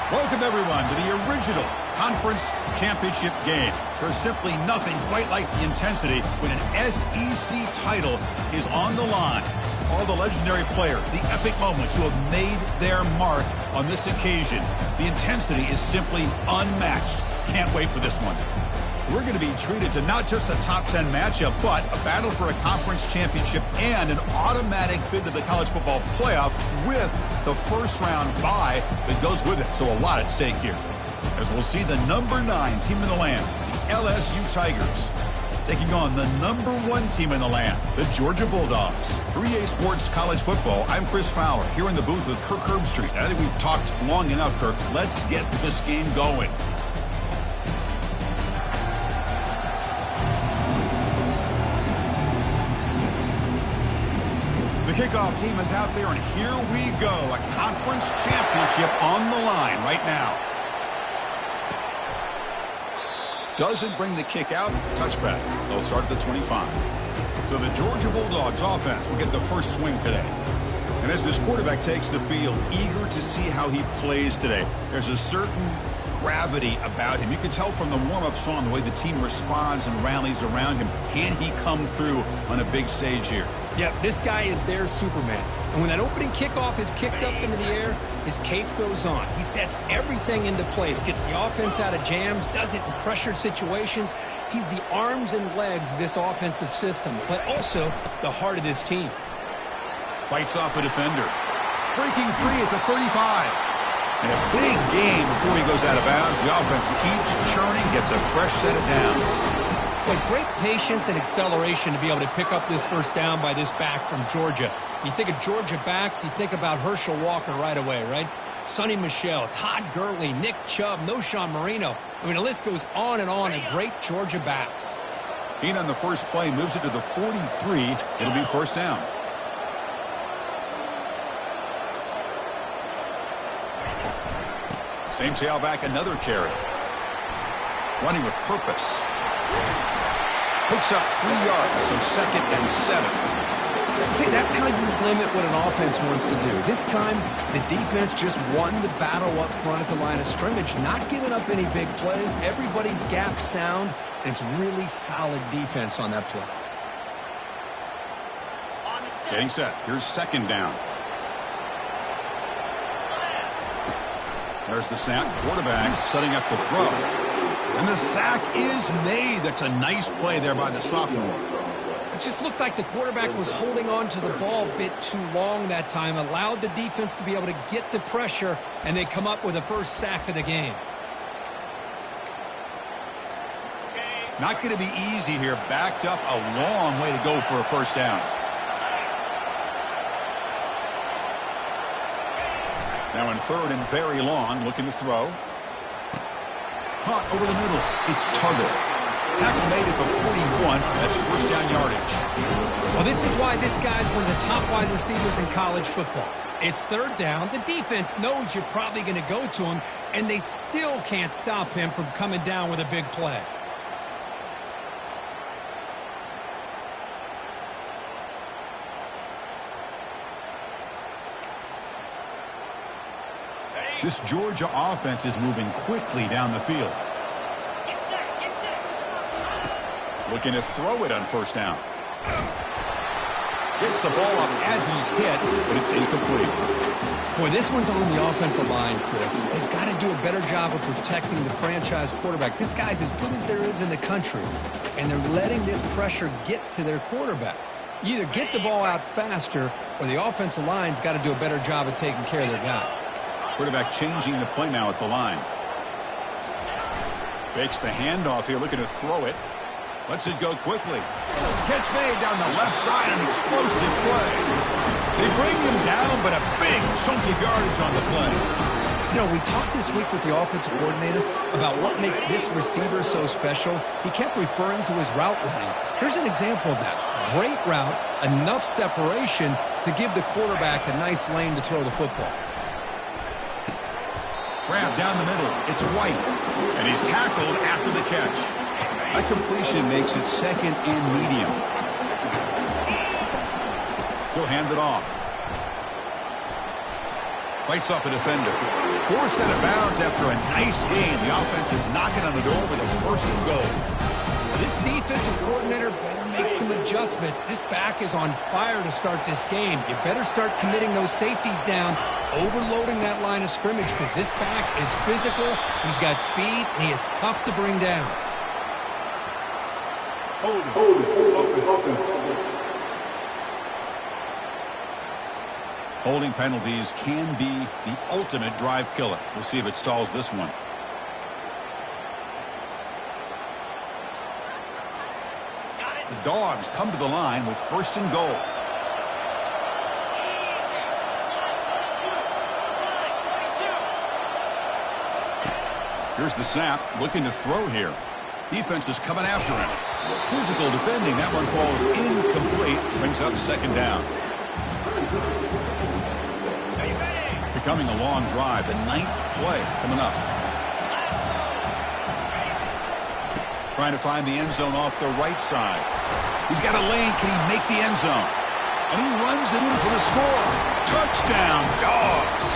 Welcome, everyone, to the original conference championship game. There's simply nothing quite like the intensity when an SEC title is on the line. All the legendary players, the epic moments who have made their mark on this occasion. The intensity is simply unmatched. Can't wait for this one. We're going to be treated to not just a top 10 matchup, but a battle for a conference championship and an automatic bid to the college football playoff with the first round bye that goes with it. So a lot at stake here. As we'll see the number 9 team in the land, the LSU Tigers, taking on the number 1 team in the land, the Georgia Bulldogs. 3A Sports College Football, I'm Chris Fowler, here in the booth with Kirk Herbstreit. I think we've talked long enough, Kirk. Let's get this game going. The kickoff team is out there, and here we go. A conference championship on the line right now. Doesn't bring the kick out. Touchback. They'll start at the 25. So the Georgia Bulldogs offense will get the first swing today. And as this quarterback takes the field, eager to see how he plays today. There's a certain gravity about him. You can tell from the warm-up song the way the team responds and rallies around him. Can he come through on a big stage here? Yeah, this guy is their Superman. And when that opening kickoff is kicked up into the air, his cape goes on. He sets everything into place, gets the offense out of jams, does it in pressure situations. He's the arms and legs of this offensive system, but also the heart of this team. Fights off a defender. Breaking free at the 35. And a big game before he goes out of bounds. The offense keeps churning, gets a fresh set of downs. But great patience and acceleration to be able to pick up this first down by this back from Georgia. You think of Georgia backs, you think about Herschel Walker right away, right? Sonny Michel, Todd Gurley, Nick Chubb, Noshawn Marino. I mean, the list goes on and on of great Georgia backs. Gain on the first play, moves it to the 43. It'll be first down. Same tailback, another carry. Running with purpose. Picks up 3 yards, so 2nd and 7. See, that's how you limit what an offense wants to do. This time, the defense just won the battle up front at the line of scrimmage, not giving up any big plays. Everybody's gap sound, and it's really solid defense on that play. Getting set. Here's 2nd down. There's the snap. Quarterback setting up the throw. And the sack is made. That's a nice play there by the sophomore. It just looked like the quarterback was holding on to the ball a bit too long that time, allowed the defense to be able to get the pressure, and they come up with a first sack of the game. Not going to be easy here. Backed up a long way to go for a first down. Now in 3rd and very long, looking to throw. Caught over the middle. It's Tuggle. Tackle made at the 41. That's first down yardage. Well, this is why this guy's one of the top wide receivers in college football. It's 3rd down. The defense knows you're probably going to go to him, and they still can't stop him from coming down with a big play. This Georgia offense is moving quickly down the field. Looking to throw it on first down. Gets the ball up as he's hit, but it's incomplete. Boy, this one's on the offensive line, Chris. They've got to do a better job of protecting the franchise quarterback. This guy's as good as there is in the country, and they're letting this pressure get to their quarterback. You either get the ball out faster, or the offensive line's got to do a better job of taking care of their guy. Quarterback changing the play now at the line. Fakes the handoff here, looking to throw it. Lets it go quickly. Catch made down the left side, an explosive play. They bring him down, but a big chunky yardage on the play. You know, we talked this week with the offensive coordinator about what makes this receiver so special. He kept referring to his route running. Here's an example of that. Great route, enough separation to give the quarterback a nice lane to throw the football. Grab down the middle. It's White. And he's tackled after the catch. That completion makes it 2nd and medium. He'll hand it off. Fights off a defender. Forced out of bounds after a nice gain. The offense is knocking on the door with a first and goal. This defensive coordinator better make some adjustments. This back is on fire to start this game. You better start committing those safeties down, overloading that line of scrimmage, because this back is physical, he's got speed, and he is tough to bring down. Holding penalties can be the ultimate drive killer. We'll see if it stalls this one. The Dogs come to the line with first and goal. Here's the snap, looking to throw here. Defense is coming after him. Physical defending. That one falls incomplete. Brings up second down. Becoming a long drive. The 9th play coming up. Trying to find the end zone off the right side. He's got a lane. Can he make the end zone? And he runs it in for the score. Touchdown, Dogs.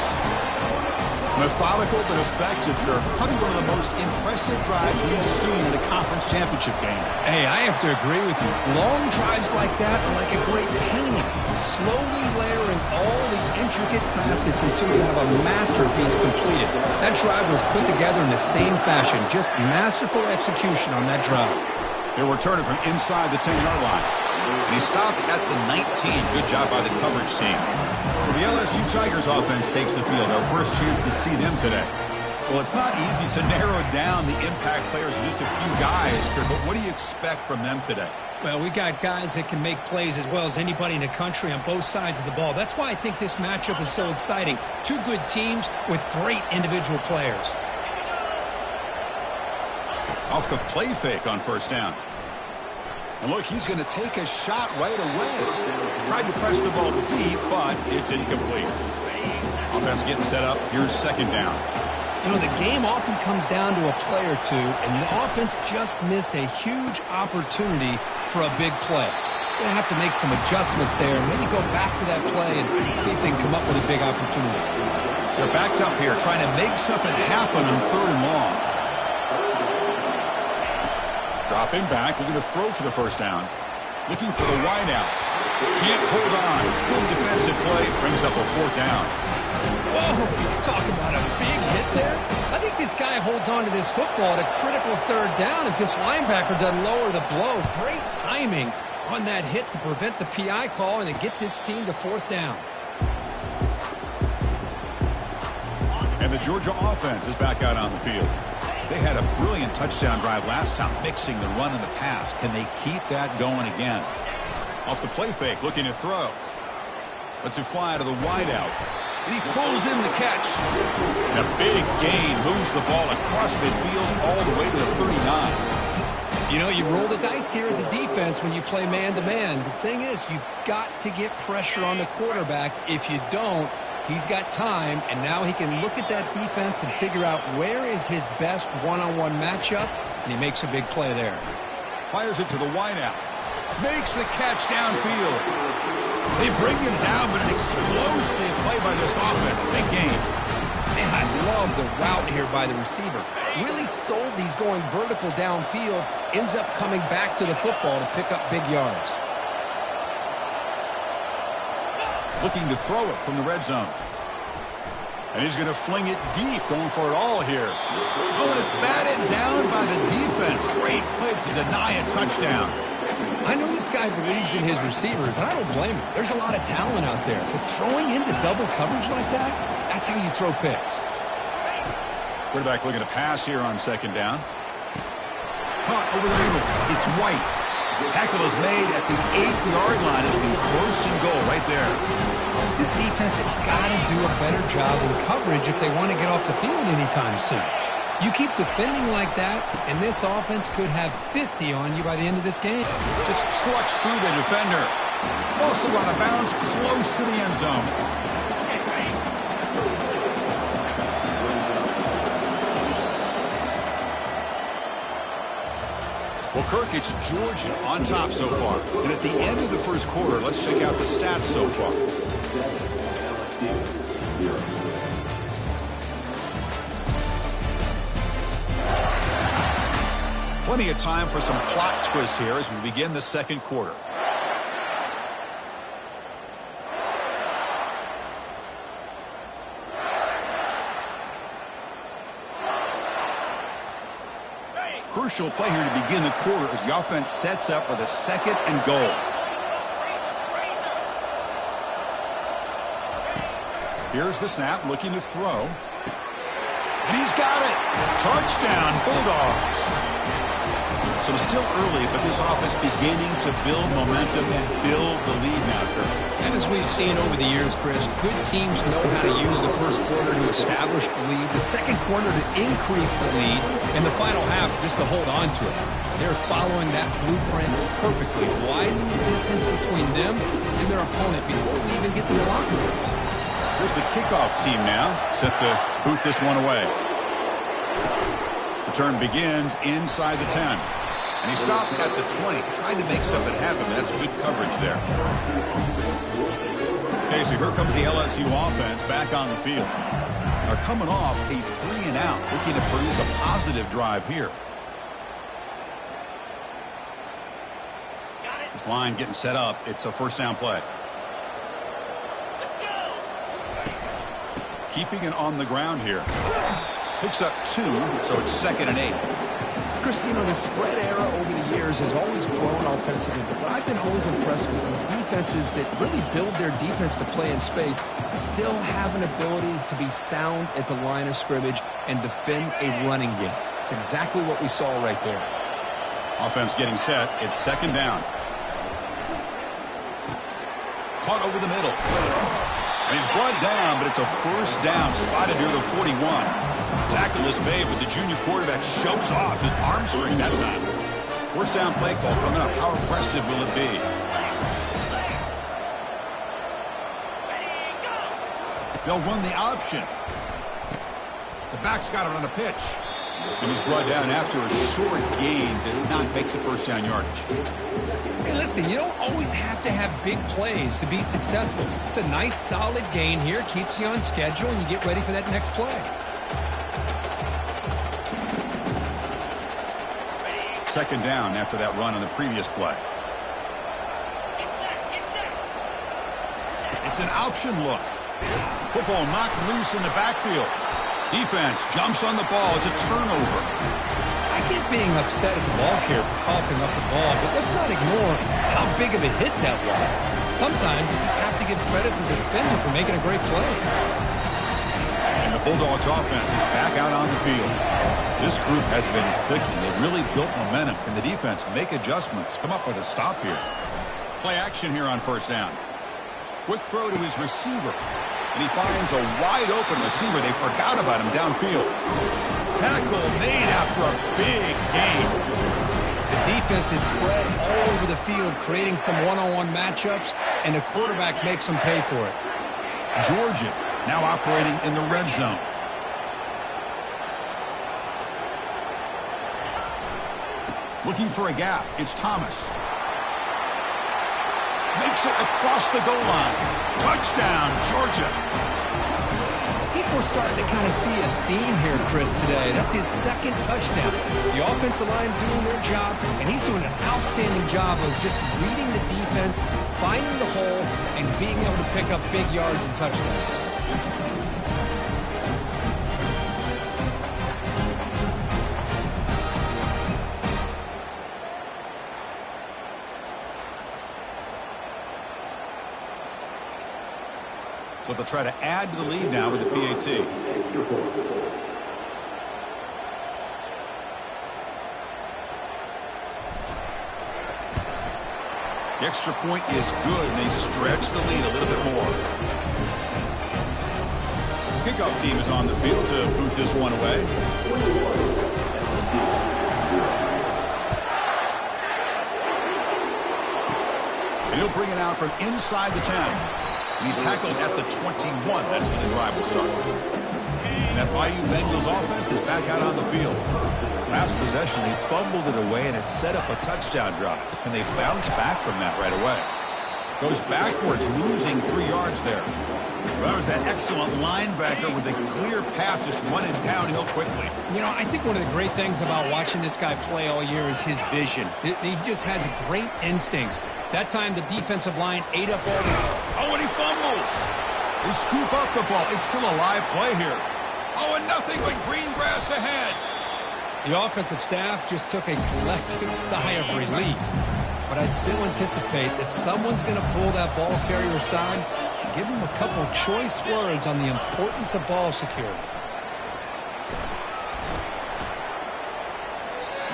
Methodical but effective. Probably one of the most impressive drives we've seen in a conference championship game. Hey, I have to agree with you. Long drives like that are like a great painting. Slowly layering all the intricate facets until you have a masterpiece completed. That drive was put together in the same fashion. Just masterful execution on that drive. They'll return it from inside the 10-yard line. And he stopped at the 19. Good job by the coverage team. So the LSU Tigers offense takes the field. Our first chance to see them today. Well, it's not easy to narrow down the impact players, just a few guys, but what do you expect from them today? Well, we got guys that can make plays as well as anybody in the country on both sides of the ball. That's why I think this matchup is so exciting. Two good teams with great individual players. Off the play fake on first down. And look, he's going to take a shot right away. Tried to press the ball deep, but it's incomplete. Offense getting set up. Here's second down. You know, the game often comes down to a play or two, and the offense just missed a huge opportunity for a big play. Going to have to make some adjustments there and maybe go back to that play and see if they can come up with a big opportunity. They're backed up here, trying to make something happen on third and long. Dropping back, looking to throw for the first down. Looking for the wideout. Can't hold on. Good defensive play. Brings up a fourth down. Whoa, talk about a big hit there. I think this guy holds on to this football at a critical third down if this linebacker doesn't lower the blow. Great timing on that hit to prevent the PI call and to get this team to fourth down. And the Georgia offense is back out on the field. They had a brilliant touchdown drive last time, mixing the run and the pass. Can they keep that going again? Off the play fake, looking to throw. Lets it fly to the wideout. And he pulls in the catch. And a big gain moves the ball across midfield all the way to the 39. You know, you roll the dice here as a defense when you play man-to-man. The thing is, you've got to get pressure on the quarterback. If you don't, he's got time, and now he can look at that defense and figure out where is his best one-on-one matchup, and he makes a big play there. Fires it to the wideout. Makes the catch downfield. They bring him down, but an explosive play by this offense. Big game. Man, I love the route here by the receiver. Really sold these going vertical downfield. Ends up coming back to the football to pick up big yards. Looking to throw it from the red zone. And he's going to fling it deep, going for it all here. Oh, and it's batted down by the defense. Great play to deny a touchdown. I know this guy believes in his receivers, and I don't blame him. There's a lot of talent out there. But throwing into double coverage like that, that's how you throw picks. Quarterback looking to pass here on second down. Caught over the middle. It's White. Tackle is made at the 8-yard line. It'll be first and goal right there. This defense has got to do a better job in coverage if they want to get off the field anytime soon. You keep defending like that, and this offense could have 50 on you by the end of this game. Just trucks through the defender. Also out of bounds, close to the end zone. Well, Kirk, it's Georgia on top so far. And at the end of the first quarter, let's check out the stats so far. Plenty of time for some plot twists here as we begin the second quarter. Crucial play here to begin the quarter as the offense sets up with a 2nd and goal. Here's the snap, looking to throw. And he's got it. Touchdown, Bulldogs. So still early, but this offense beginning to build momentum and build the lead now, Kurt. And as we've seen over the years, Chris, good teams know how to use the first quarter to establish the lead, the second quarter to increase the lead, and the final half just to hold on to it. They're following that blueprint perfectly, widening the distance between them and their opponent before we even get to the locker rooms. Here's the kickoff team now, set to boot this one away. Return begins inside the 10. And he stopped at the 20, tried to make something happen. That's good coverage there. Okay, so here comes the LSU offense back on the field. They're coming off a 3-and-out, looking to produce a positive drive here. This line getting set up. It's a first down play. Keeping it on the ground here. Picks up 2, so it's 2nd and 8. Chris, you know, the spread era over the years has always grown offensively, but what I've been always impressed with defenses that really build their defense to play in space still have an ability to be sound at the line of scrimmage and defend a running game. It's exactly what we saw right there. Offense getting set. It's 2nd down. Caught over the middle. And he's brought down, but it's a first down, spotted near the 41. Tackle is made, but the junior quarterback shows off his arm strength that time. First down play call coming up. How impressive will it be? They'll run the option. The back's got it on the pitch. And he's brought down after a short gain. Does not make the first down yardage. Hey, listen, you don't always have to have big plays to be successful. It's a nice, solid gain here. Keeps you on schedule, and you get ready for that next play. Second down after that run on the previous play. It's an option look. Football knocked loose in the backfield. Defense jumps on the ball. It's a turnover. I get being upset at the ball carrier for coughing up the ball, but let's not ignore how big of a hit that was. Sometimes you just have to give credit to the defender for making a great play. And the Bulldogs offense is back out on the field. This group has been clicking. They've really built momentum. Can the defense make adjustments? Come up with a stop here. Play action here on first down. Quick throw to his receiver. And he finds a wide-open receiver. They forgot about him downfield. Tackle made after a big gain. The defense is spread all over the field, creating some one-on-one matchups, and the quarterback makes them pay for it. Georgia now operating in the red zone. Looking for a gap. It's Thomas. Makes it across the goal line. Touchdown, Georgia. I think we're starting to kind of see a theme here, Chris, today. That's his 2nd touchdown. The offensive line doing their job, and he's doing an outstanding job of just reading the defense, finding the hole, and being able to pick up big yards and touchdowns. So they'll try to add to the lead now with the PAT. The extra point is good, and they stretch the lead a little bit more. Kickoff team is on the field to boot this one away. And he'll bring it out from inside the 10. And he's tackled at the 21. That's when the drive will start. And that Bayou Bengals offense is back out on the field. Last possession, they fumbled it away, and it set up a touchdown drive. Can they bounce back from that right away? Goes backwards, losing 3 yards there. Well, there's that excellent linebacker with a clear path just running downhill quickly. You know, I think one of the great things about watching this guy play all year is his vision. He just has great instincts. That time, the defensive line ate up all the... Oh, and he fumbles. They scoop up the ball. It's still a live play here. Oh, and nothing but green grass ahead. The offensive staff just took a collective sigh of relief. But I'd still anticipate that someone's going to pull that ball carrier aside and give him a couple choice words on the importance of ball security.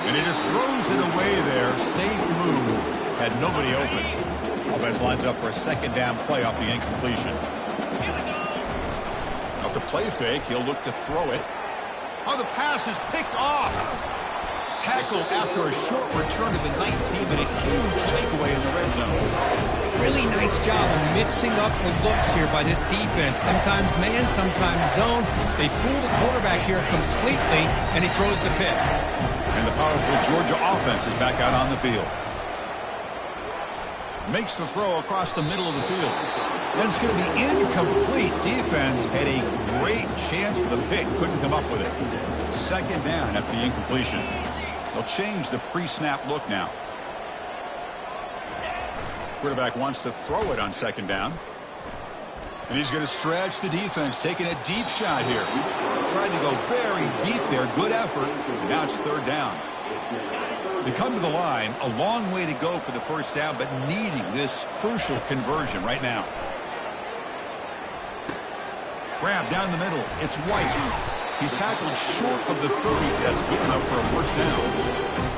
And he just throws it away there. Safe move. Had nobody open. Offense lines up for a second down play off the incompletion. Off the play fake, he'll look to throw it. Oh, the pass is picked off. Tackled after a short return to the 19, but a huge takeaway in the red zone. Really nice job of mixing up the looks here by this defense. Sometimes man, sometimes zone. They fool the quarterback here completely, and he throws the pick. And the powerful Georgia offense is back out on the field. Makes the throw across the middle of the field. And it's going to be incomplete. Defense had a great chance for the pick. Couldn't come up with it. Second down after the incompletion. They'll change the pre-snap look now. Quarterback wants to throw it on second down. And he's going to stretch the defense, taking a deep shot here. Trying to go very deep there. Good effort. Now it's third down. They come to the line, a long way to go for the first down, but needing this crucial conversion right now. Grab down the middle. It's White. He's tackled short of the 30. That's good enough for a first down.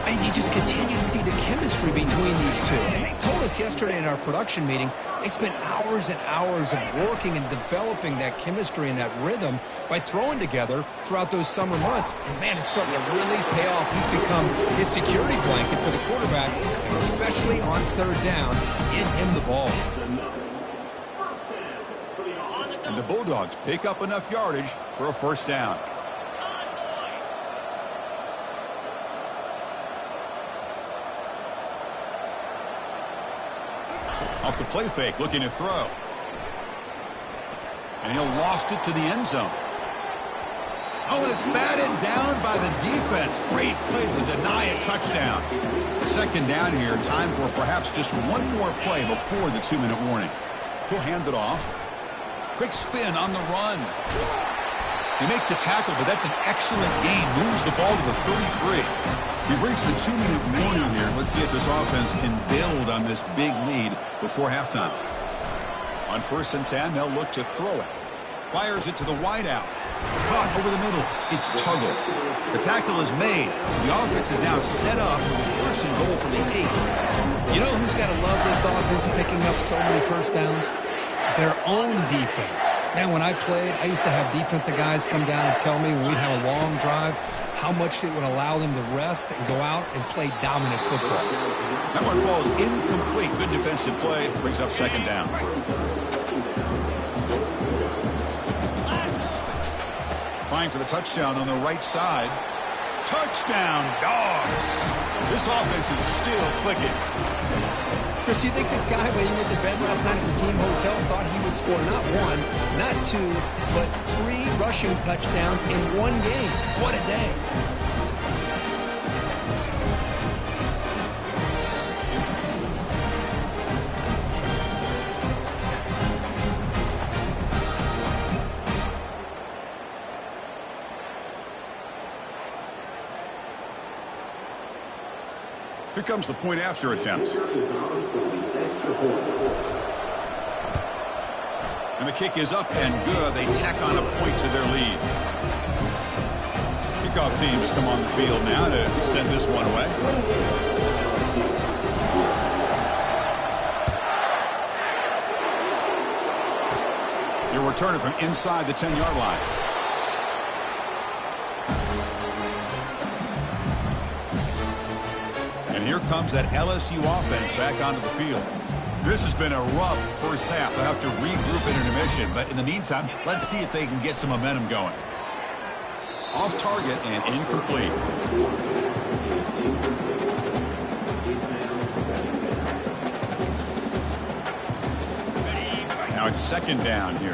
And you just continue to see the chemistry between these two. And they told us yesterday in our production meeting, they spent hours and hours of working and developing that chemistry and that rhythm by throwing together throughout those summer months. And, man, it's starting to really pay off. He's become his security blanket for the quarterback, and especially on third down, get him the ball. And the Bulldogs pick up enough yardage for a first down. Off the play fake, looking to throw. And he'll lost it to the end zone. Oh, and it's batted down by the defense. Great play to deny a touchdown. Second down here, time for perhaps just one more play before the 2-minute warning. He'll hand it off. Quick spin on the run. They make the tackle, but that's an excellent gain. Moves the ball to the 33. We've reached the 2-minute warning here. Let's see if this offense can build on this big lead before halftime. On 1st and 10, they'll look to throw it. Fires it to the wideout. Caught over the middle. It's Tuggle. The tackle is made. The offense is now set up with 1st and goal from the 8. You know who's got to love this offense picking up so many first downs? Their own defense. Man, when I played, I used to have defensive guys come down and tell me when we'd have a long drive how much it would allow them to rest and go out and play dominant football. That one falls incomplete. Good defensive play. Brings up second down. Trying for the touchdown on the right side. Touchdown, Dogs. This offense is still clicking. Chris, you think this guy, when he went to bed last night at the team hotel, thought he would score not one, not two, but 3 rushing touchdowns in one game? What a day. Here comes the point after attempt. And the kick is up and good. They tack on a point to their lead. Kickoff team has come on the field now to send this one away. You're returning from inside the 10-yard line. And here comes that LSU offense back onto the field. This has been a rough first half. They'll have to regroup in intermission. But in the meantime, let's see if they can get some momentum going. Off target and incomplete. Now it's second down here.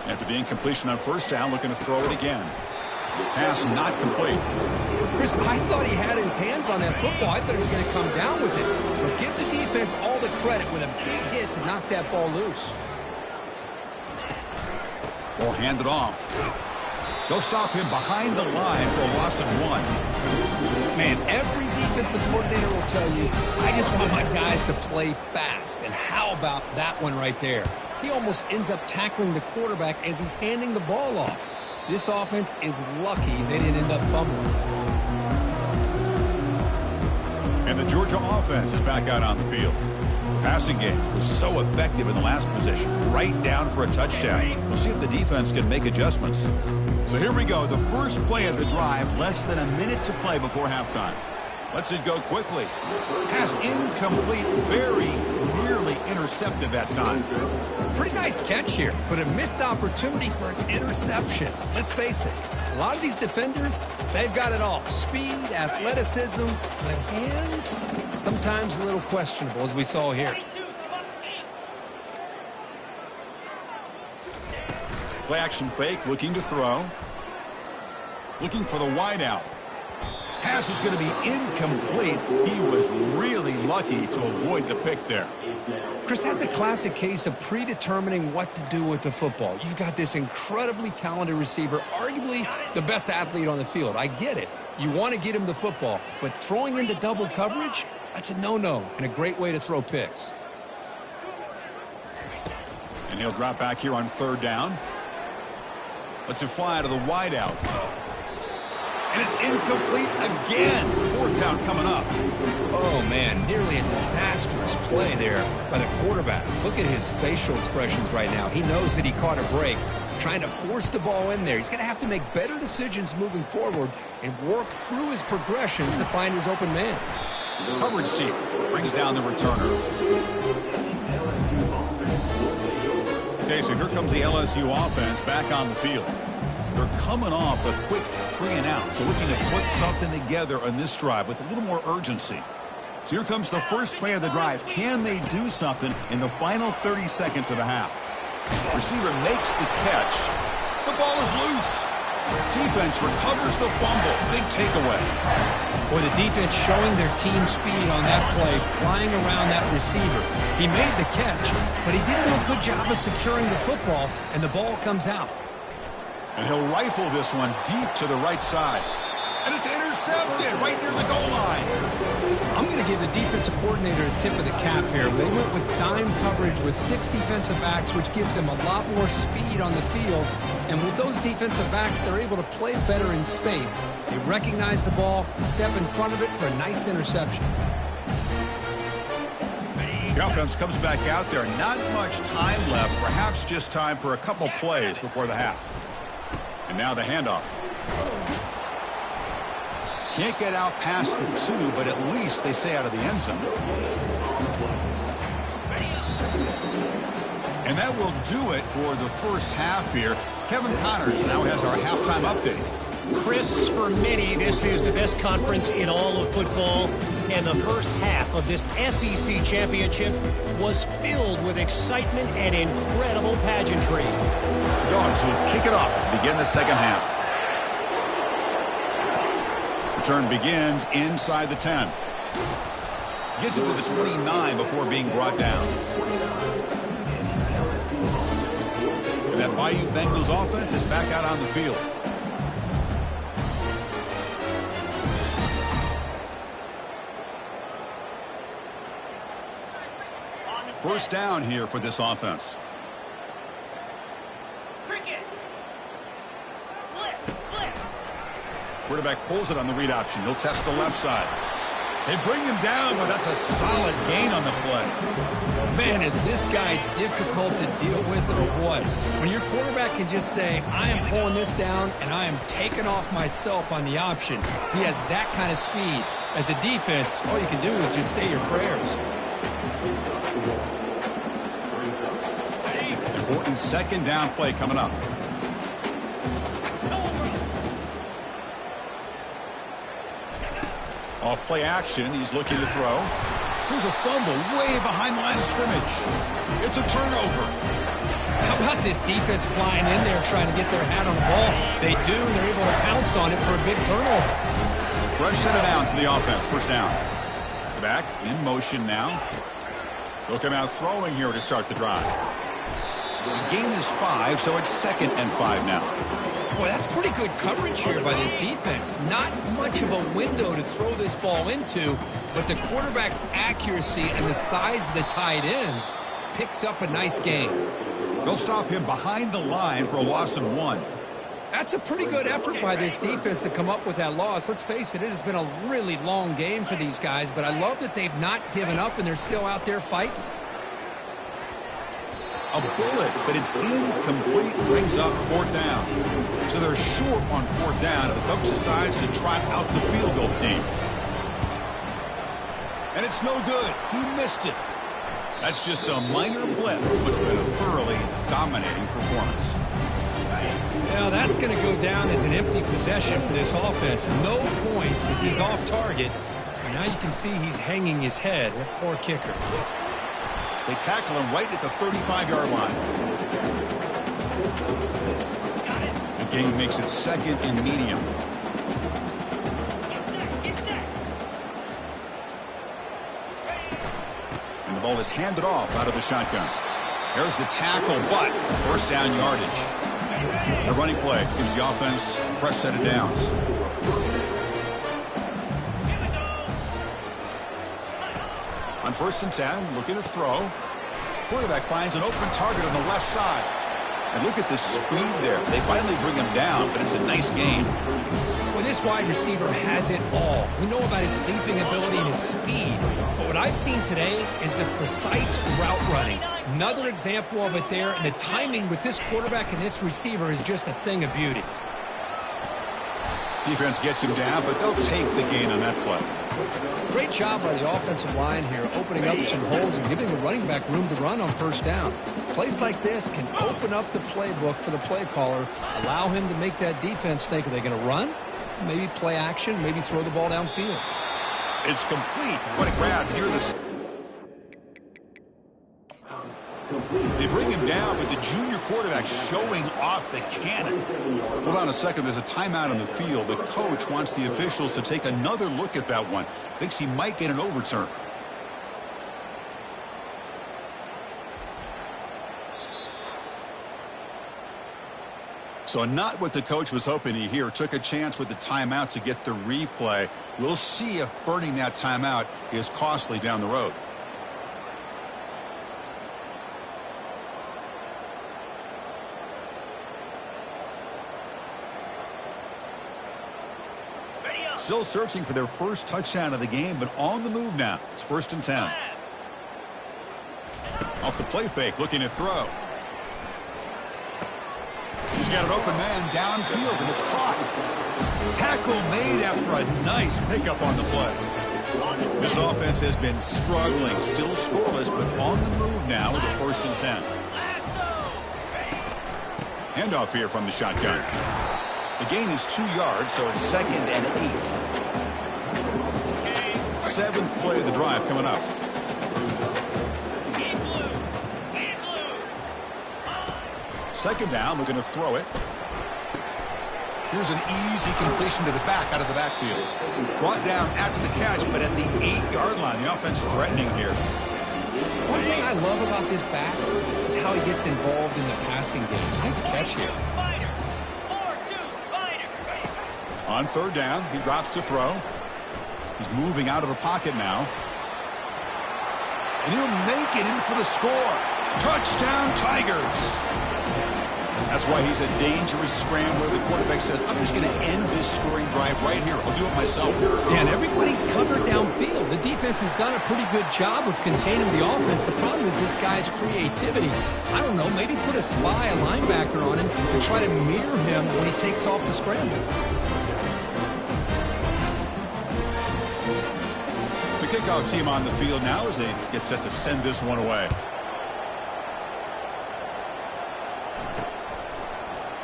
After the incompletion on first down, looking to throw it again. Pass not complete. Chris, I thought he had his hands on that football. I thought he was going to come down with it. But give the defense all the credit with a big hit to knock that ball loose. Ball handed off. They'll stop him behind the line for a loss of 1. Man, every defensive coordinator will tell you, I just want my guys to play fast. And how about that one right there? He almost ends up tackling the quarterback as he's handing the ball off. This offense is lucky they didn't end up fumbling. And the Georgia offense is back out on the field. The passing game was so effective in the last possession, right down for a touchdown. We'll see if the defense can make adjustments. So here we go, the first play of the drive, less than a minute to play before halftime. Lets it go quickly. Pass incomplete, very nearly intercepted that time. Pretty nice catch here, but a missed opportunity for an interception. Let's face it, a lot of these defenders, they've got it all. Speed, athleticism, but hands, sometimes a little questionable, as we saw here. Play action fake, looking to throw. Looking for the wideout. Pass is going to be incomplete. He was really lucky to avoid the pick there. Chris, that's a classic case of predetermining what to do with the football. You've got this incredibly talented receiver, arguably the best athlete on the field. I get it. You want to get him the football, but throwing into double coverage, that's a no-no and a great way to throw picks. And he'll drop back here on third down. Lets it fly to the wideout. And it's incomplete again. Fourth down coming up. Oh, man, nearly a disastrous play there by the quarterback. Look at his facial expressions right now. He knows that he caught a break, trying to force the ball in there. He's going to have to make better decisions moving forward and work through his progressions to find his open man. Coverage team brings down the returner. Okay, so here comes the LSU offense back on the field. They're coming off a quick 3 and out, so looking to put something together on this drive with a little more urgency. So here comes the first play of the drive. Can they do something in the final 30 seconds of the half? Receiver makes the catch. The ball is loose. Defense recovers the fumble. Big takeaway. Boy, the defense showing their team speed on that play, flying around that receiver. He made the catch, but he didn't do a good job of securing the football, and the ball comes out. And he'll rifle this one deep to the right side. And it's intercepted right near the goal line. I'm going to give the defensive coordinator a tip of the cap here. They went with dime coverage with 6 defensive backs, which gives them a lot more speed on the field. And with those defensive backs, they're able to play better in space. They recognize the ball, step in front of it for a nice interception. The offense comes back out there. Not much time left. Perhaps just time for a couple plays before the half. And now the handoff. Can't get out past the 2, but at least they stay out of the end zone. And that will do it for the first half here. Kevin Connors now has our halftime update. Chris, for many, this is the best conference in all of football. And the first half of this SEC championship was filled with excitement and incredible pageantry. Dogs will kick it off to begin the second half. Return begins inside the 10. Gets it to the 29 before being brought down. And that Bayou Bengals offense is back out on the field. First down here for this offense. Quarterback pulls it on the read option. He'll test the left side. They bring him down, but that's a solid gain on the play. Man, is this guy difficult to deal with or what? When your quarterback can just say, I am pulling this down and I am taking off myself on the option. He has that kind of speed. As a defense, all you can do is just say your prayers. Important second down play coming up. Off play action, he's looking to throw. Here's a fumble way behind the line of scrimmage. It's a turnover. How about this defense flying in there trying to get their hat on the ball? They do, and they're able to pounce on it for a big turnover. Fresh set of downs for the offense. First down. Back in motion now. They'll come out throwing here to start the drive. The gain is 5, so it's 2nd and 5 now. Boy, that's pretty good coverage here by this defense. Not much of a window to throw this ball into, but the quarterback's accuracy and the size of the tight end picks up a nice gain. They'll stop him behind the line for a loss of 1. That's a pretty good effort by this defense to come up with that loss. Let's face it, it has been a really long game for these guys, but I love that they've not given up and they're still out there fighting. A bullet, but it's incomplete, brings up 4th down. So they're short on 4th down, and the coach decides to trot out the field goal team. And it's no good. He missed it. That's just a minor blip of what's been a thoroughly dominating performance. Now that's going to go down as an empty possession for this offense. No points as he's off target. And now you can see he's hanging his head. What poor kicker. They tackle him right at the 35-yard line. The gain makes it 2nd and medium. And the ball is handed off out of the shotgun. There's the tackle, but first down yardage. The running play gives the offense a fresh set of downs. On 1st and 10, looking to throw. Quarterback finds an open target on the left side. And look at the speed there. They finally bring him down, but it's a nice gain. Well, this wide receiver has it all. We know about his leaping ability and his speed. But what I've seen today is the precise route running. Another example of it there. And the timing with this quarterback and this receiver is just a thing of beauty. Defense gets him down, but they'll take the gain on that play. Great job by the offensive line here, opening up some holes and giving the running back room to run on 1st down. Plays like this can open up the playbook for the play caller, allow him to make that defense think, are they going to run? Maybe play action, maybe throw the ball downfield. It's complete. What a grab near the... They bring him down, but the junior quarterback showing off the cannon. Hold on a second. There's a timeout on the field. The coach wants the officials to take another look at that one. Thinks he might get an overturn. So not what the coach was hoping to hear. Took a chance with the timeout to get the replay. We'll see if burning that timeout is costly down the road. Still searching for their first touchdown of the game, but on the move now. It's 1st and 10. Off the play fake, looking to throw. He's got an open man downfield, and it's caught. Tackle made after a nice pickup on the play. This offense has been struggling, still scoreless, but on the move now with a 1st and 10. Handoff here from the shotgun. The gain is 2 yards, so it's 2nd and 8. 7th play of the drive coming up. Second down, we're going to throw it. Here's an easy completion to the back out of the backfield. Brought down after the catch, but at the 8-yard line, the offense threatening here. One thing I love about this back is how he gets involved in the passing game. Nice catch here. On 3rd down, he drops to throw. He's moving out of the pocket now. And he'll make it in for the score. Touchdown, Tigers. That's why he's a dangerous scrambler. The quarterback says, I'm just going to end this scoring drive right here. I'll do it myself. Yeah, and everybody's covered downfield. The defense has done a pretty good job of containing the offense. The problem is this guy's creativity. I don't know, maybe put a spy, a linebacker on him, and try to mirror him when he takes off the scramble. The kickoff team on the field now as they get set to send this one away.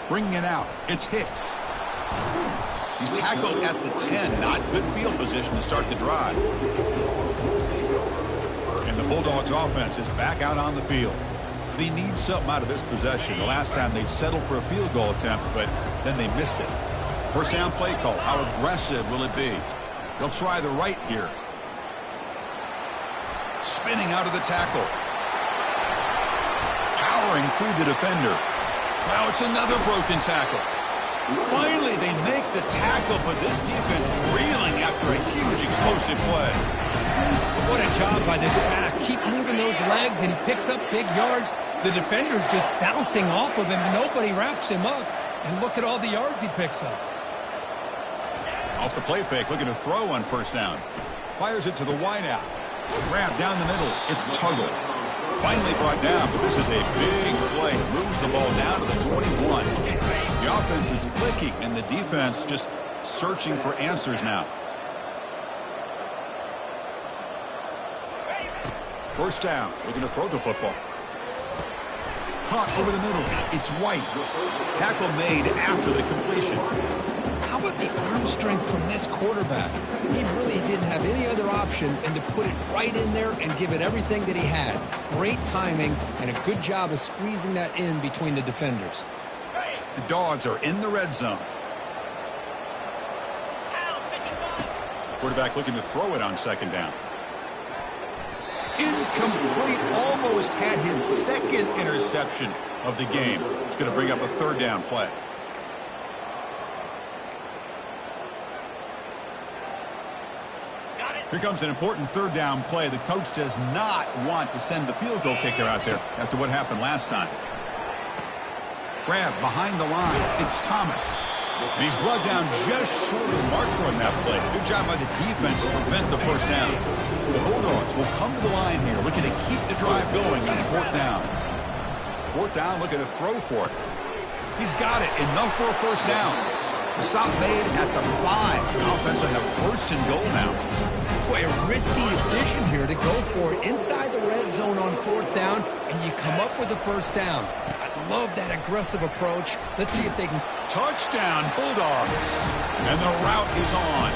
Bringing it out, it's Hicks. He's tackled at the 10. Not good field position to start the drive. And the Bulldogs offense is back out on the field. They need something out of this possession. The last time they settled for a field goal attempt, but then they missed it. First down play call. How aggressive will it be? They'll try the right here. Spinning out of the tackle. Powering through the defender. Now it's another broken tackle. Finally, they make the tackle, but this defense reeling after a huge explosive play. What a job by this back. Keep moving those legs, and he picks up big yards. The defender's just bouncing off of him. Nobody wraps him up. And look at all the yards he picks up. Off the play fake, looking to throw on first down. Fires it to the wideout. Grab down the middle. It's Tuggle. Finally brought down, but this is a big play. Moves the ball down to the 21. The offense is clicking, and the defense just searching for answers now. First down, looking to throw the football. Caught over the middle. It's White. Tackle made after the completion. How about the arm strength from this quarterback? He really didn't have any other option and to put it right in there and give it everything that he had. Great timing and a good job of squeezing that in between the defenders. The Dogs are in the red zone. Quarterback looking to throw it on second down. Incomplete. Almost had his second interception of the game. It's going to bring up a third down play. Here comes an important third down play. The coach does not want to send the field goal kicker out there after what happened last time. Grab behind the line. It's Thomas. And he's brought down just short of the marker on that play. Good job by the defense to prevent the first down. The Bulldogs will come to the line here, looking to keep the drive going on fourth down. Fourth down, looking to throw for it. He's got it. Enough for a first down. The stop made at the 5. The offense will have first and goal now. Boy, a risky decision here to go for it inside the red zone on fourth down, and you come up with a first down. I love that aggressive approach. Let's see if they can. Touchdown, Bulldogs. And the route is on.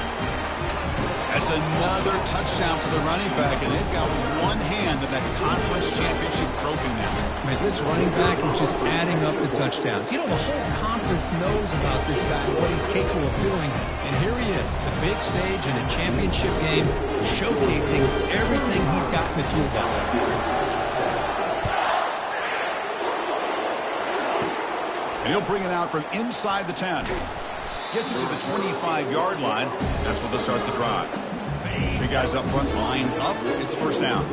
That's another touchdown for the running back, and they've got one hand in that conference championship trophy now. Man, this running back is just adding up the touchdowns. You know, the whole conference knows about this guy, what he's capable of doing. And here he is, the big stage in a championship game, showcasing everything he's got in the toolbox. And he'll bring it out from inside the 10. Gets it to the 25-yard line. That's where they'll start the drive. Big guys up front, line up. It's first down.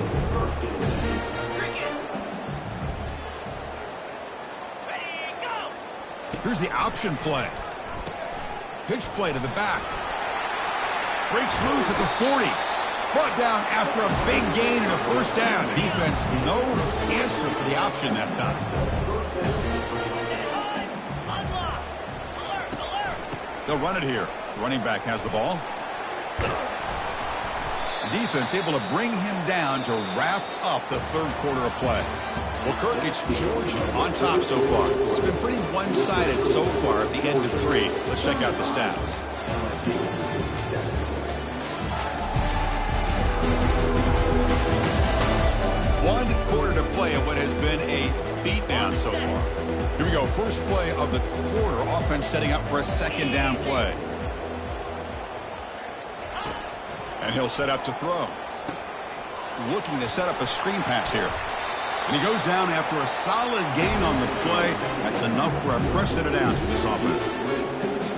Here's the option play. Pitch play to the back. Breaks loose at the 40. Brought down after a big gain and a first down. Defense, no answer for the option that time. They'll run it here. Running back has the ball. Defense able to bring him down to wrap up the third quarter of play. Well, Kirk, it's Georgia on top so far. It's been pretty one-sided so far at the end of 3. Let's check out the stats. One quarter to play at what has been a beatdown so far. Here we go. First play of the quarter. Offense setting up for a second down play. And he'll set up to throw. Looking to set up a screen pass here. And he goes down after a solid gain on the play. That's enough for a fresh set of downs for this offense.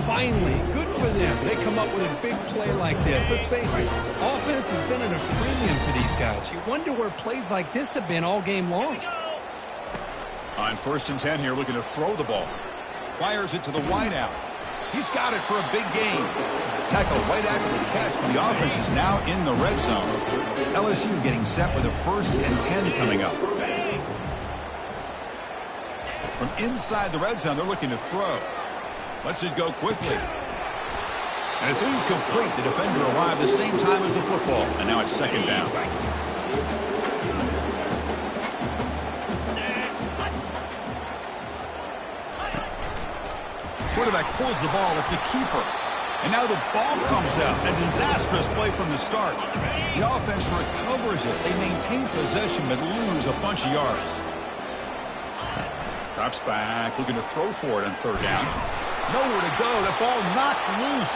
Finally, good for them. They come up with a big play like this. Let's face it, offense has been at a premium for these guys. You wonder where plays like this have been all game long. On first and 10 here, looking to throw the ball. Fires it to the wideout. He's got it for a big gain. Tackle right after the catch, but the offense is now in the red zone. LSU getting set with a first and 10 coming up. From inside the red zone, they're looking to throw. Lets it go quickly. And it's incomplete. The defender arrived the same time as the football, and now it's second down. Quarterback pulls the ball. It's a keeper. And now the ball comes out. A disastrous play from the start. The offense recovers it. They maintain possession but lose a bunch of yards. Drops back, looking to throw for it on third down. Nowhere to go. That ball knocked loose.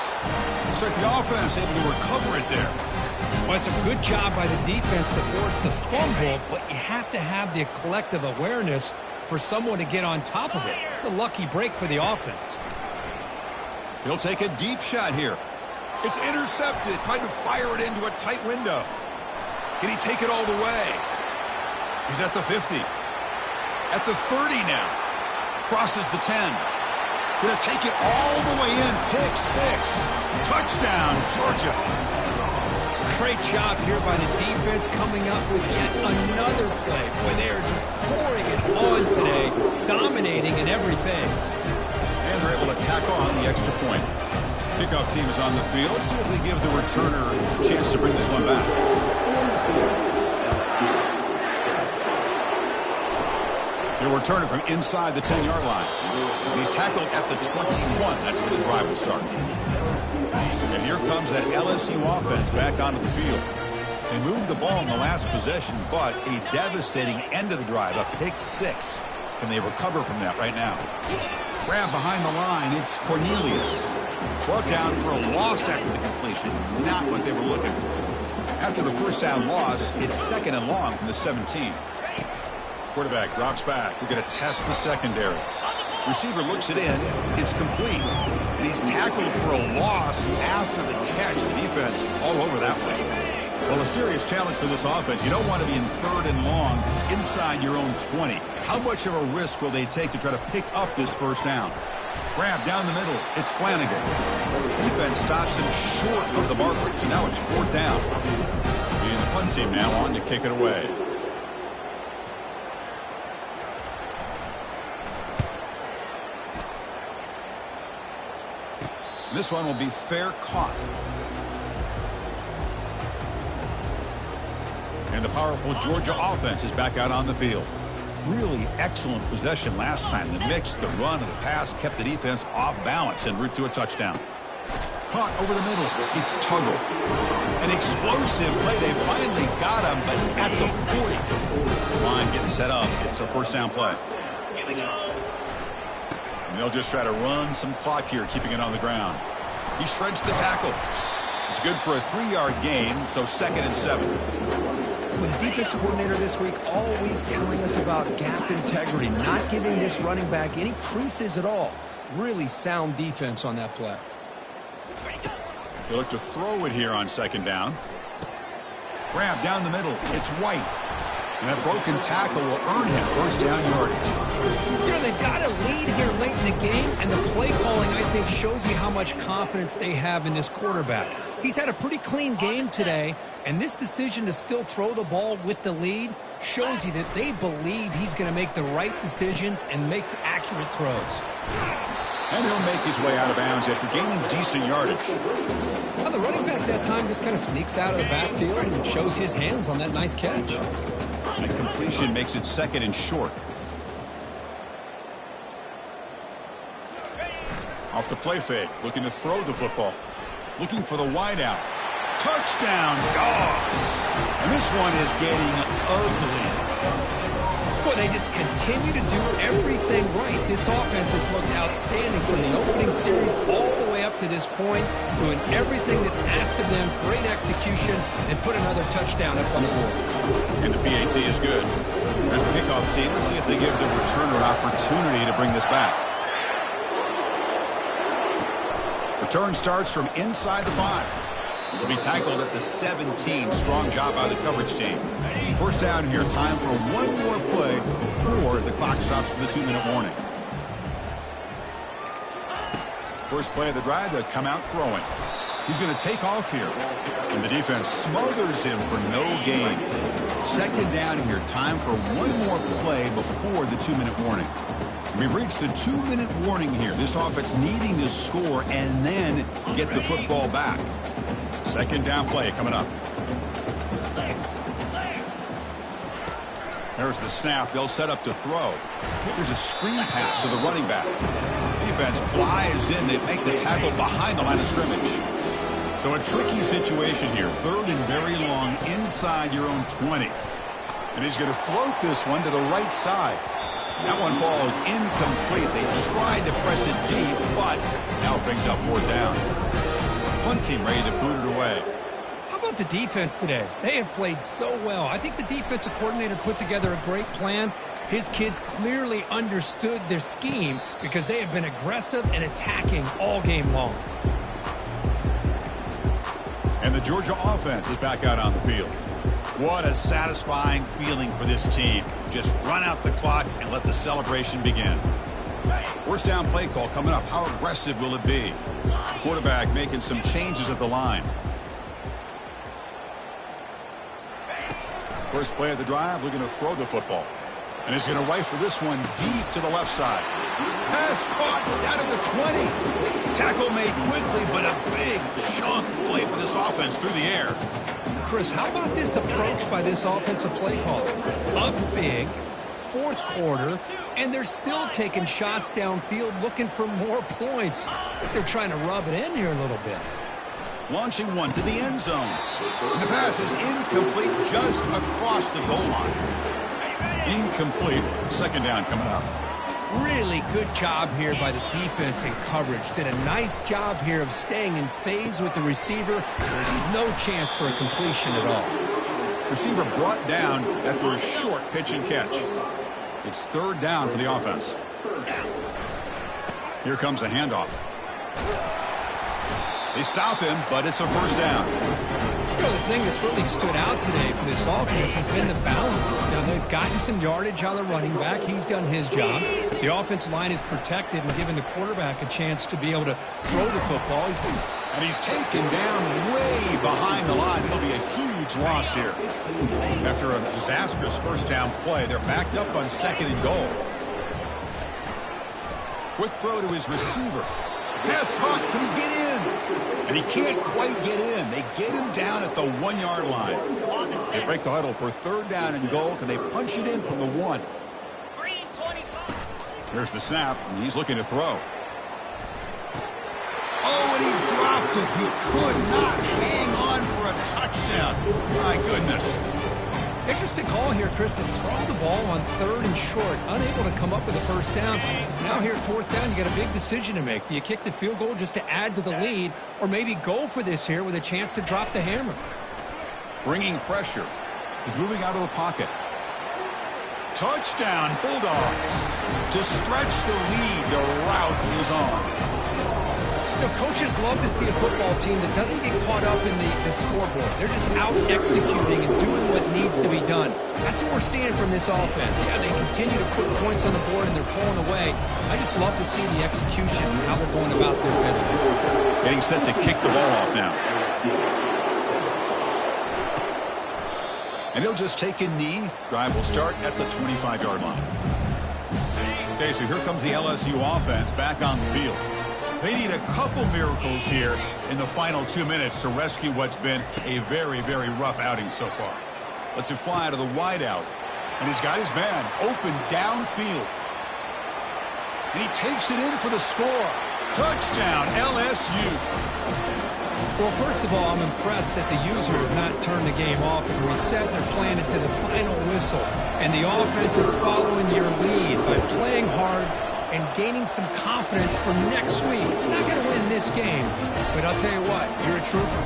Looks like the offense able to recover it there. Well, it's a good job by the defense to force the fumble, but you have to have the collective awareness for someone to get on top of it. It's a lucky break for the offense. He'll take a deep shot here. It's intercepted. Tried to fire it into a tight window. Can he take it all the way? He's at the 50. At the 30 now. Crosses the 10. Gonna take it all the way in. Pick 6. Touchdown, Georgia. Great job here by the defense coming up with yet another play where they're just pouring it on today, dominating in every phase. And they're able to tack on the extra point. Kickoff team is on the field. Let's see if they give the returner a chance to bring this one back. They'll return it from inside the 10-yard line. And he's tackled at the 21. That's where the drive will start. And here comes that LSU offense back onto the field. They moved the ball in the last possession, but a devastating end of the drive, a pick 6. And they recover from that right now. Grab behind the line. It's Cornelius. Brought down for a loss after the completion. Not what they were looking for. After the first down loss, it's 2nd and long from the 17. Quarterback drops back. We're going to test the secondary. Receiver looks it in. It's complete. And he's tackled for a loss after the catch. The defense all over that way. Well, a serious challenge for this offense. You don't want to be in 3rd and long inside your own 20. How much of a risk will they take to try to pick up this first down? Grab down the middle. It's Flanagan. Defense stops him short of the marker. So now it's 4th down. And the punt team now on to kick it away. This one will be fair caught. And the powerful Georgia offense is back out on the field. Really excellent possession last time. The mix, the run, and the pass kept the defense off balance en route to a touchdown. Caught over the middle. It's Tuggle. An explosive play. They finally got him, but at the 40. Line getting set up. It's a first down play. And they'll just try to run some clock here, keeping it on the ground. He shreds the tackle. It's good for a 3-yard gain, so 2nd and 7. With the defense coordinator this week all week telling us about gap integrity, not giving this running back any creases at all. Really sound defense on that play. They look to throw it here on 2nd down. Grab down the middle. It's White. And that broken tackle will earn him first down yardage. You know, they've got a lead here late in the game, and the play calling, I think, shows you how much confidence they have in this quarterback. He's had a pretty clean game today, and this decision to still throw the ball with the lead shows you that they believe he's going to make the right decisions and make accurate throws. And he'll make his way out of bounds after gaining decent yardage. Well, the running back that time just kind of sneaks out of the backfield and shows his hands on that nice catch. That completion makes it 2nd and short. Off the play fake, looking to throw the football. Looking for the wide out. Touchdown, Dogs! And this one is getting ugly. Boy, they just continue to do everything right. This offense has looked outstanding from the opening series all the way up to this point, doing everything that's asked of them, great execution, and put another touchdown up on the board. And the PAT is good. There's the kickoff team. Let's see if they give the returner an opportunity to bring this back. Return starts from inside the 5. Will be tackled at the 17. Strong job by the coverage team. First down here. Time for one more play before the clock stops for the 2-minute warning. First play of the drive, to come out throwing. He's going to take off here. And the defense smothers him for no gain. 2nd down here. Time for one more play before the 2-minute warning. We've reached the 2-minute warning here. This offense needing to score and then get the football back. 2nd down play coming up. There's the snap. They'll set up to throw. Here's a screen pass to the running back. Defense flies in. They make the tackle behind the line of scrimmage. So a tricky situation here. 3rd and very long inside your own 20. And he's going to float this one to the right side. That one falls incomplete. They tried to press it deep, but now it brings up 4th down. Punt team ready to boot it away. How about the defense today? They have played so well. I think the defensive coordinator put together a great plan. His kids clearly understood their scheme because they have been aggressive and attacking all game long. And the Georgia offense is back out on the field. What a satisfying feeling for this team. Just run out the clock and let the celebration begin. 1st down play call coming up. How aggressive will it be? Quarterback making some changes at the line. First play of the drive, looking to throw the football. And he's going to rifle this one deep to the left side. Pass caught out of the 20. Tackle made quickly, but a big chunk play for this offense through the air. Chris, how about this approach by this offensive play caller? Up big, 4th quarter, and they're still taking shots downfield looking for more points. They're trying to rub it in here a little bit. Launching one to the end zone. And the pass is incomplete just across the goal line. Incomplete. 2nd down coming up. Really good job here by the defense in coverage. Did a nice job here of staying in phase with the receiver. There's no chance for a completion at all. Receiver brought down after a short pitch and catch. It's 3rd down for the offense. Here comes a handoff. They stop him, but it's a 1st down. You know, the thing that's really stood out today for this offense has been the balance. Now, they've gotten some yardage out of the running back. He's done his job. The offensive line is protected and given the quarterback a chance to be able to throw the football. And he's taken down way behind the line. It'll be a huge loss here. After a disastrous 1st down play, they're backed up on 2nd and goal. Quick throw to his receiver. Pass caught. Can he get in? And he can't quite get in. They get him down at the 1-yard line. They break the huddle for 3rd down and goal. Can they punch it in from the 1? Here's the snap, and he's looking to throw. Oh, and he dropped it. He could not hang on for a touchdown. My goodness. Interesting call here, Chris, to throw the ball on 3rd and short. Unable to come up with a 1st down. Now here at 4th down, you got a big decision to make. Do you kick the field goal just to add to the lead, or maybe go for this here with a chance to drop the hammer? Bringing pressure. He's moving out of the pocket. Touchdown, Bulldogs. To stretch the lead, the route is on. You know, coaches love to see a football team that doesn't get caught up in the scoreboard. They're just out executing and doing what needs to be done. That's what we're seeing from this offense. Yeah, they continue to put points on the board and they're pulling away. I just love to see the execution and how they're going about their business. Getting set to kick the ball off now. And he'll just take a knee. Drive will start at the 25-yard line. Okay, so here comes the LSU offense back on the field. They need a couple miracles here in the final 2 minutes to rescue what's been a very, very rough outing so far. Lets it fly out of the wideout. And he's got his man open downfield. And he takes it in for the score. Touchdown, LSU. Well, first of all, I'm impressed that the user have not turned the game off and reset their plan into the final whistle. And the offense is following your lead by playing hard and gaining some confidence for next week. You're not going to win this game, but I'll tell you what, you're a trooper.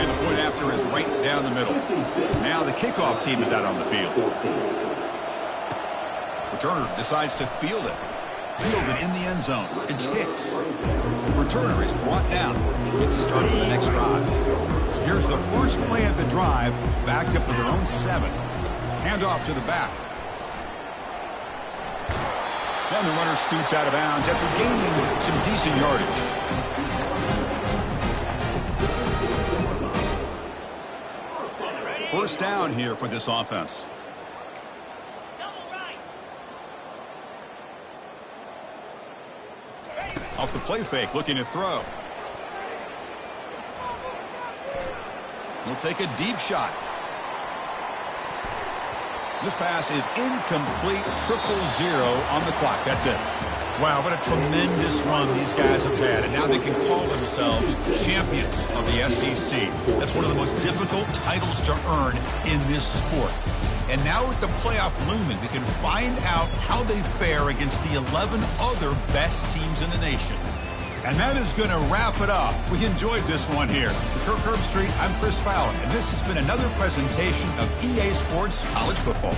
And the point after is right down the middle. Now the kickoff team is out on the field. Returner decides to field it. Fielded in the end zone. It's Hicks. Returner is brought down. Gets to start for the next drive. So here's the first play of the drive, backed up to their own 7. Handoff to the back. And the runner scoots out of bounds after gaining some decent yardage. First down here for this offense. Off the play fake, looking to throw. He'll take a deep shot. This pass is incomplete, 0-0 on the clock. That's it. Wow, what a tremendous run these guys have had, and now they can call themselves champions of the SEC. That's one of the most difficult titles to earn in this sport. And now with the playoff looming, we can find out how they fare against the 11 other best teams in the nation. And that is going to wrap it up. We enjoyed this one here. With Kirk Herbstreit, I'm Chris Fowler, and this has been another presentation of EA Sports College Football.